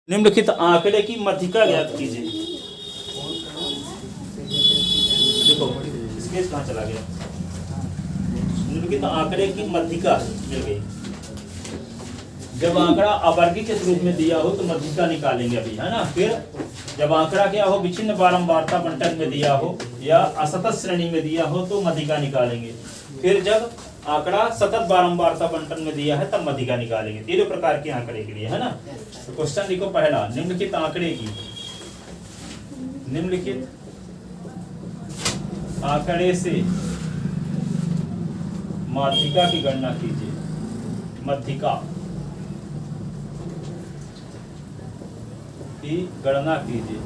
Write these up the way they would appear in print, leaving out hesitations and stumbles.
निम्नलिखित आंकड़े की मध्यिका ज्ञात कीजिए। देखो स्केच कहाँ चला गया। निम्नलिखित आंकड़े की मध्यिका मिल गई। जब आंकड़ा अवर्गीय के रूप में दिया हो तो मध्यिका निकालेंगे अभी, है ना। फिर जब आंकड़ा क्या हो, विच्छिन्न बारंबारता बंटन में दिया हो या असतत श्रेणी में दिया हो तो मध्यिका निकालेंगे। फिर जब आंकड़ा सतत बारंबारता बंटन में दिया है तब मध्यिका निकालेंगे। तीनों प्रकार के आंकड़े के लिए, है ना। तो क्वेश्चन लिखो पहला, निम्नलिखित आंकड़े की, निम्नलिखित आंकड़े से माध्यिका की गणना कीजिए। मध्यिका की गणना कीजिए।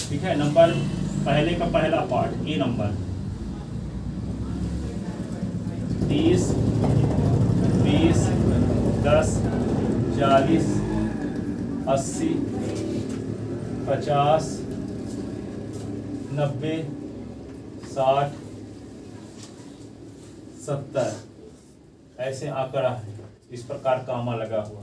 ठीक है। नंबर पहले का पहला पार्ट, ए नंबर 30, 20, 10, 40, 80, 50, 90, 60, 70 ऐसे आंकड़ा है। इस प्रकार कामा लगा हुआ।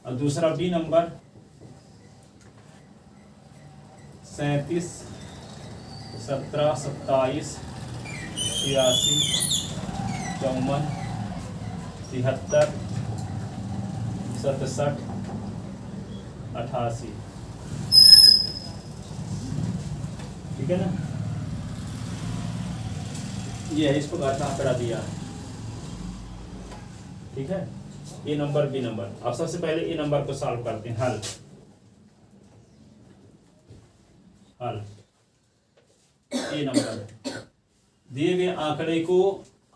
और दूसरा बी नंबर 37, 17, 27, 86, 54, 73, 67, 88। ठीक है ना। ये है, इस प्रकार का आंकड़ा दिया है। ठीक है। ए नंबर बी नंबर। अब सबसे पहले ए नंबर को सॉल्व करते हैं। हल हल ए नंबर दिए गए आंकड़े को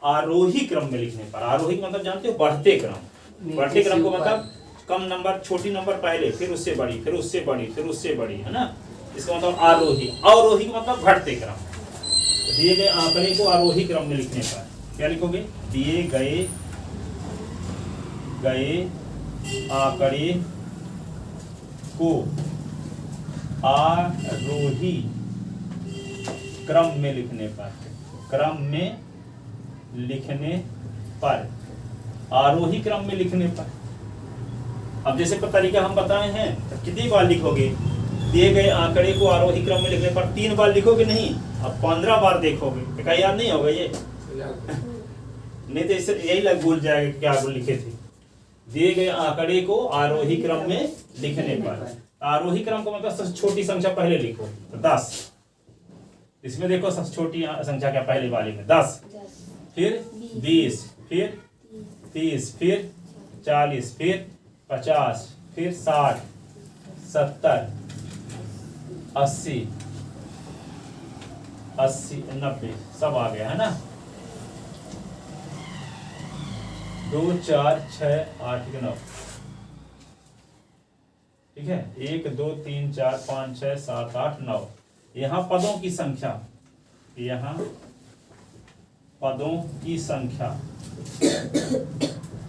आरोही क्रम में लिखने पर, आरोही मतलब जानते हो, बढ़ते क्रम। बढ़ते क्रम को मतलब कम नंबर, छोटी नंबर पहले, फिर उससे बड़ी, फिर उससे बड़ी, फिर उससे बड़ी, है ना। इसका मतलब आरोही। अवरोही का मतलब घटते क्रम। तो दिए गए आंकड़े को आरोही क्रम में लिखने पर क्या लिखोगे? दिए गए आंकड़े को आरोही क्रम में लिखने पर, क्रम में लिखने पर, आरोही क्रम में लिखने पर। अब जैसे तरीका हम बताए हैं, तो कितनी बार लिखोगे? दिए गए आंकड़े को आरोही क्रम में लिखने पर 3 बार लिखोगे नहीं, अब 15 बार देखोगे तो क्या याद नहीं होगा ये? नहीं तो इससे यही लग भूल जाएगा क्या लिखे थे। दिए गए आंकड़े को आरोही क्रम में लिखने पर, आरोही क्रम का मतलब सबसे छोटी संख्या पहले लिखो, तो 10। इसमें देखो सबसे छोटी संख्या क्या पहले वाली में 10, फिर 20, फिर 30, फिर 40, फिर 50, फिर 60, 70, 80, 90 सब आ गया, है ना। 2, 4, 6, 8, 9। ठीक है। 1, 2, 3, 4, 5, 6, 7, 8, 9। यहाँ पदों की संख्या, यहाँ पदों की संख्या,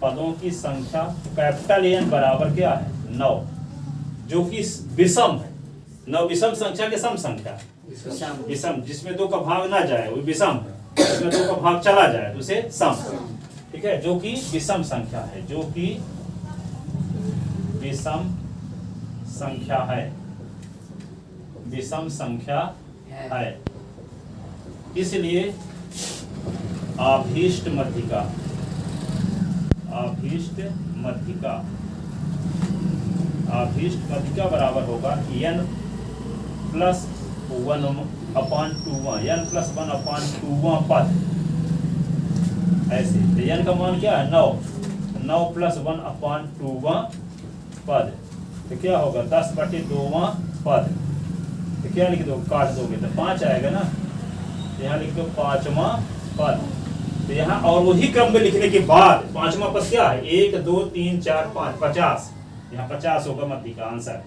पदों की संख्या कैपिटल एन बराबर क्या है? 9, जो कि विषम है। 9 विषम संख्या के सम संख्या, विषम जिसमें 2 का भाग ना जाए वो विषम, जिसमें 2 का भाग चला जाए तो उसे सम। ठीक है। जो कि विषम संख्या है, जो कि विषम संख्या है, विषम संख्या है। इसलिए आभीष्ट मध्यिका, आभीष्ट मध्यिका, आभीष्ट मध्यिका बराबर होगा n प्लस 1/2, n प्लस 1/2 पद। ऐसे तो n का मान क्या है? 9 प्लस 1/2 पद, तो क्या होगा? 10/2 पद। तो क्या लिख दो? काट दोगे तो 5 आएगा ना। तो यहाँ लिख दो 5वां पद। तो यहाँ और वही क्रम में लिखने के बाद 5वां पद क्या है? 1, 2, 3, 4, 5, 50। यहाँ 50 होगा मध्यिका आंसर।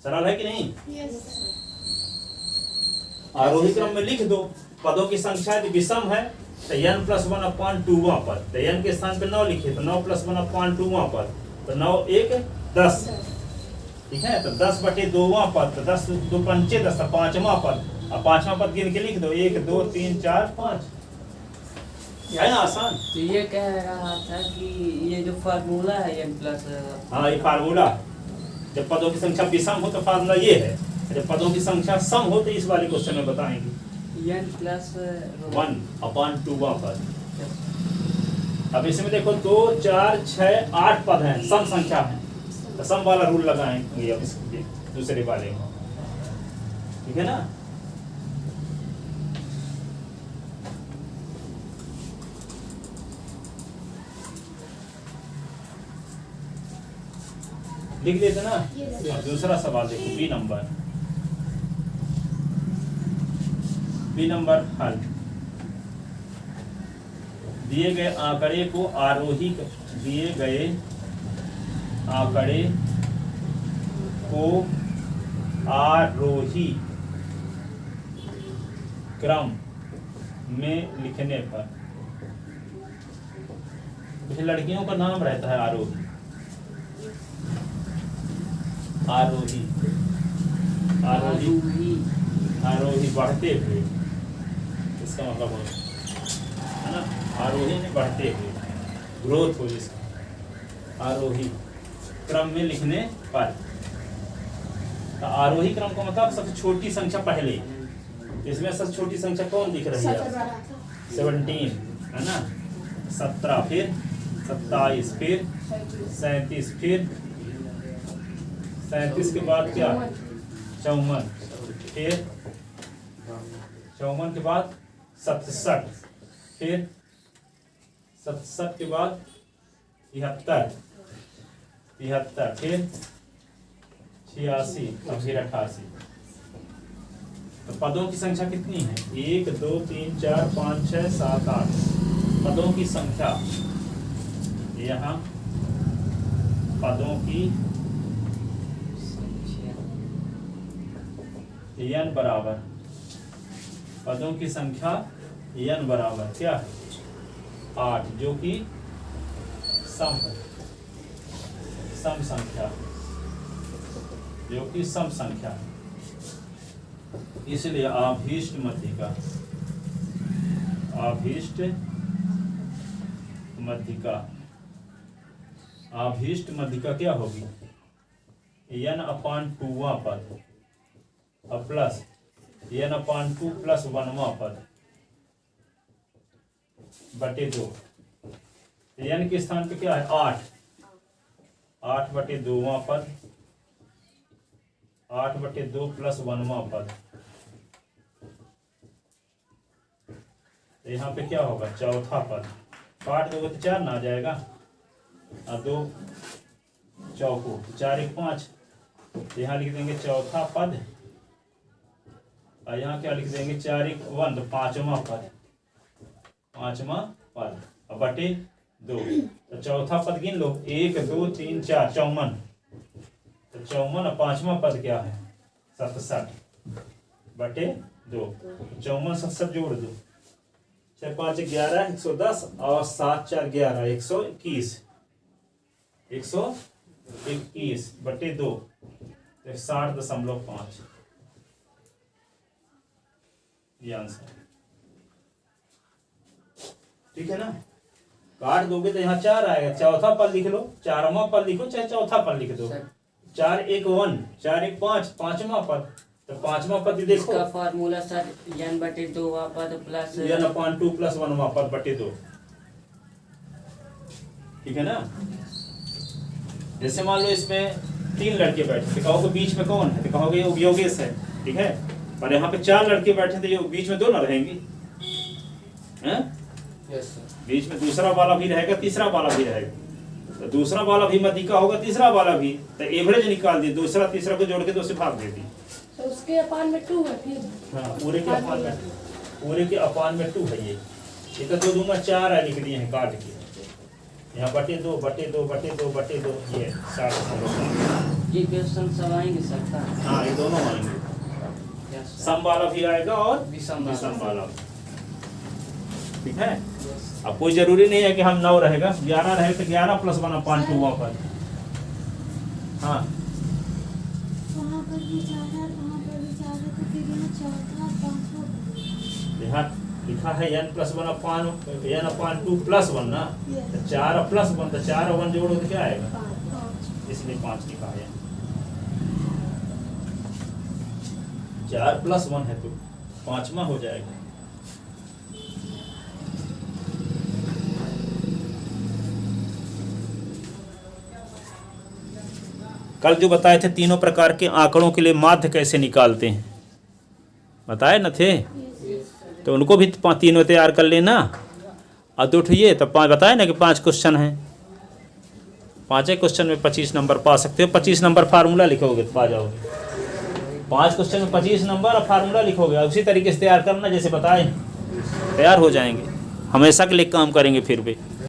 सरल है कि नहीं? आरोही क्रम में लिख दो। पदों की संख्या यदि विषम है तो n प्लस 1/2 पद, तो n के स्थान पे 9 लिखे तो 9 प्लस 1/2 पद, तो 9 1 10, ठीक है। तो 10/2वां पद, तो 10 2 पंचे 10, पांचवा पद। अब पांचवा पद गिन के लिख दो, 1 2 3 4 5, है ना आसान। तो ये कह रहा था कि ये जो फार्मूला है n प्लस, हाँ, ये फार्मूला, जब पदों की संख्या विषम हो तो फार्मूला ये है, जब पदों की संख्या सम हो तो इस वाले क्वेश्चन में बताएंगे। n प्लस 1/2वां पद। अब इसमें देखो 2 4 6 8 पद हैं, सम संख्या है, तो सम वाला रूल लगाएंगे अब इसके दूसरे वाले में, ठीक है ना। लिख देते ना। अब दूसरा सवाल देखो, बी नंबर हल। दिए गए आंकड़े को आरोही, दिए गए आंकड़े को आरोही क्रम में लिखने पर, कुछ लड़कियों का नाम रहता है आरोही, आरोही आरोही आरोही बढ़ते हुए, इसका मतलब है ना, आरोही में बढ़ते हुए, ग्रोथ हो जिसका, आरोही क्रम में लिखने पर। तो आरोही क्रम का मतलब सबसे छोटी संख्या पहले, इसमें सबसे छोटी संख्या कौन दिख रही है? 17 है ना, 17, फिर 27, फिर 37, फिर 37 के बाद क्या? 54, फिर 54 के बाद 67, फिर 67 के बाद 73, फिर 86 और फिर 88। तो पदों की संख्या कितनी है? 1 2 3 4 5 6 7 8 पदों की संख्या। यहाँ पदों की n बराबर, पदों की संख्या n बराबर क्या है? 8, जो कि सम है, सम संख्या, जो कि सम संख्या है, इसलिए आभीष्ट मध्यिका, आभीष्ट मध्यिका, आभीष्ट मध्यिका क्या होगी? n/2वां पद और प्लस n/2 प्लस 1वां पद बटे 2। n के स्थान पे क्या है? 8, 8/2वां पद, 8/2 प्लस 1वां पद। यहाँ पे क्या होगा? चौथा पद। काट दोगे तो 4 ना आ जाएगा, और 2 चौको 4 1 5। यहाँ लिख देंगे चौथा पद, और यहाँ क्या लिख देंगे? 4 1 1, तो 5वां पद, 5वां पद और बटे 2। तो चौथा पद गिन लो, 1 2 3 4, 54। तो 54 और 5वां पद क्या है? 67 बटे 2। 54 67 जोड़ दो, 6 5 11 110 और 7 4 11 121, 121 बटे 2, 60.5। ये आंसर, ठीक है ना। काट दोगे तो यहाँ 4 आएगा, चौथा पद लिख लो, 4वां पद लिखो, चाहे चौथा पद लिख दो। 4 1 1, 4 1 5, 5वां पद, तो 5वां पद देखो, इसका फार्मूला सर n/2वां पद प्लस n/2 प्लस 1वां पद बटे 2, ठीक है ना। जैसे मान लो इसमें 3 लड़के बैठे, तो कहोगे बीच में कौन है? तो कहोगे योगेश है, ठीक है। और यहाँ पे 4 लड़के बैठे, तो ये बीच में 2 ना रहेंगी, हैं? बीच में दूसरा वाला भी रहेगा, तीसरा वाला भी रहेगा, तो दूसरा वाला भी मध्यिका होगा, तीसरा वाला भी, तो एवरेज निकाल दी, दूसरा तीसरा को जोड़ के 2 से भाग दे दी, तो उसके अपान में 2 है फिर। हाँ, पूरे के अपान में 2 है। ये तो 2 दूंगा 4 है, लिख दिए हैं काट के। यहाँ बटे 2 बटे 2 बटे 2 बटे 2, ये 60। ये क्वेश्चन सब आएंगे सर? हाँ, ये दोनों आएंगे, सम वाला भी आएगा और विषम वाला, ठीक है। अब कोई जरूरी नहीं है कि हम 9 रहेगा, 11 रहे तो 11 प्लस 1/2 पर। हाँ, भी 4 है, वहाँ पर भी 4 है, तो फिर यहाँ चौथा 5वां। यहाँ लिखा है n+1/n/2 +1 ना, Yes. तो 4 +1, तो 4 और 1 जोड़ो तो क्या आएगा, 5। इसलिए 5 लिखा है। 4 + 1 है तो 5वां हो जाएगा। कल जो बताए थे तीनों प्रकार के आंकड़ों के लिए माध्य कैसे निकालते हैं, बताए न थे, तो उनको भी तीनों तैयार कर लेना। और तो उठिए तब 5 बताए ना कि 5 क्वेश्चन हैं, 5 क्वेश्चन में 25 नंबर पा सकते हो। 25 नंबर फार्मूला लिखोगे तो पा जाओगे। 5 क्वेश्चन में 25 नंबर और फार्मूला लिखोगे, उसी तरीके से तैयार करना जैसे बताए, तैयार हो जाएंगे। हमेशा के लिए काम करेंगे फिर भी।